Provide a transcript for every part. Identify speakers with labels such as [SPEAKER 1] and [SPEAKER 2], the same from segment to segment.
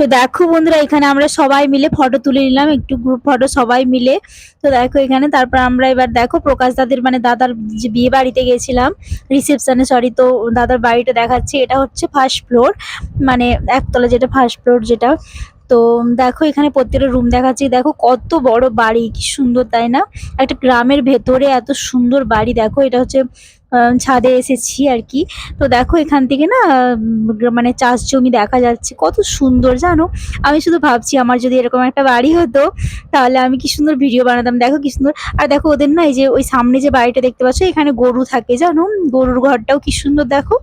[SPEAKER 1] তো দেখো বন্ধুরা, এখানে আমরা সবাই মিলে ফটো তুলে নিলাম, একটু গ্রুপ ফটো সবাই মিলে। তো দেখো এখানে, তারপর আমরা এবার দেখো প্রকাশ দাদের মানে দাদার যে বিয়ে বাড়িতে গেছিলাম, রিসেপশনে, সরি। তো দাদার বাড়িটা দেখাচ্ছি, এটা হচ্ছে ফার্স্ট ফ্লোর, মানে একতলা, যেটা ফার্স্ট ফ্লোর যেটা। তো দেখো এখানে প্রত্যেকটা রুম দেখাচ্ছি, দেখো কত বড় বাড়ি, কি সুন্দর তাই না? একটা গ্রামের ভেতরে এত সুন্দর বাড়ি। দেখো এটা হচ্ছে ছাদে এসেছি আর কি। তো দেখো এখান থেকে না মানে চাষ জমি দেখা যাচ্ছে, কত সুন্দর জানো। আমি শুধু ভাবছি আমার যদি এরকম একটা বাড়ি হতো, তাহলে আমি কি সুন্দর ভিডিও বানাতাম। দেখো কি সুন্দর। আর দেখো ওদের না, এই যে ওই সামনে যে বাড়িটা দেখতে পাচ্ছ, এখানে গরু থাকে জানো, গরুর ঘরটাও কি সুন্দর দেখো,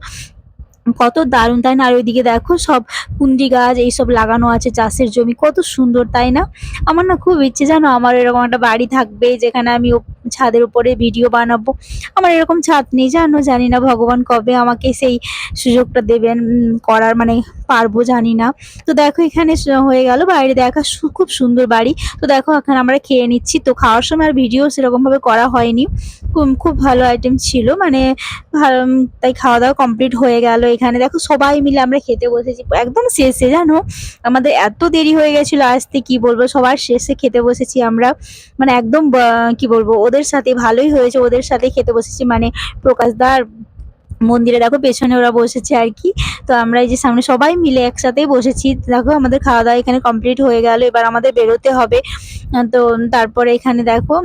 [SPEAKER 1] কত দারুণ তাই না? আর ওইদিকে দেখো সব কুন্দি গাছ এইসব লাগানো আছে, চাষের জমি, কত সুন্দর তাই না? আমার না খুব ইচ্ছে জানো, আমার এরকম একটা বাড়ি থাকবে, যেখানে আমি ছাদের উপরে ভিডিও বানাবো। আমার এরকম ছাদ নেই জানো, জানি না ভগবান কবে আমাকে সেই সুযোগটা দেবেন করার, মানে পারবো জানি না। তো দেখো এখানে হয়ে গেল বাইরে দেখা, খুব সুন্দর বাড়ি। তো দেখো এখানে আমরা খেয়ে নিচ্ছি। তো খাওয়ার সময় আর ভিডিও সেরকম ভাবে করা হয়নি, খুব ভালো আইটেম ছিল, মানে ভালো। তাই খাওয়া দাওয়া কমপ্লিট হয়ে গেল। এখানে দেখো সবাই মিলে আমরা খেতে বসেছি একদম শেষে জানো, আমাদের এত দেরি হয়ে গেছিল আসতে, কি বলবো, সবার শেষে খেতে বসেছি আমরা, মানে একদম কি বলবো, ওদের সাথে ভালোই হয়েছে, ওদের সাথে খেতে বসেছি, মানে প্রকাশদার মন্দিরে দেখো পেছনে ওরা বসেছে আর কি। তো আমরা এই যে সামনে সবাই মিলে একসাথেই বসেছি। দেখো আমাদের খাওয়া দাওয়া এখানে কমপ্লিট হয়ে গেল, এবার আমাদের বেরোতে হবে। তো তারপরে এখানে দেখো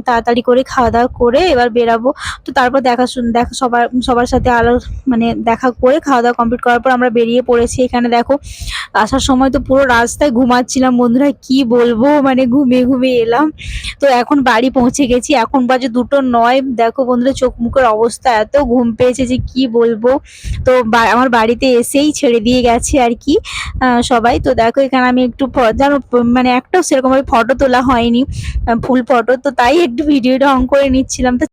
[SPEAKER 1] তাড়াতাড়ি করে খাওয়া দাওয়া করে এবার বেরাবো। তো তারপর দেখা সবার সাথে আলো, মানে দেখা করে খাওয়া দাওয়া কমপ্লিট করার পর আমরা বেরিয়ে পড়েছি। এখানে দেখো আসার সময় তো পুরো রাস্তায় ঘুমাচ্ছিলাম বন্ধুরা, কি বলবো, মানে ঘুমিয়ে ঘুমিয়ে এলাম। তো এখন বাড়ি পৌঁছে গেছি, এখন বাজে 2:09। দেখো বন্ধুরা চোখ মুখের অবস্থা, এত ঘুম পেয়েছে যে কি বলবো। তো আমার বাড়িতে এসেই ছেড়ে দিয়ে গেছে আর কি সবাই। তো দেখো এখানে আমি একটু জানো, মানে একটাও সেরকম ভাবে ফটো তোলা হয়নি, ফুল ফটো, তো তাই একটু ভিডিওটা অন করে নিচ্ছিলাম। তো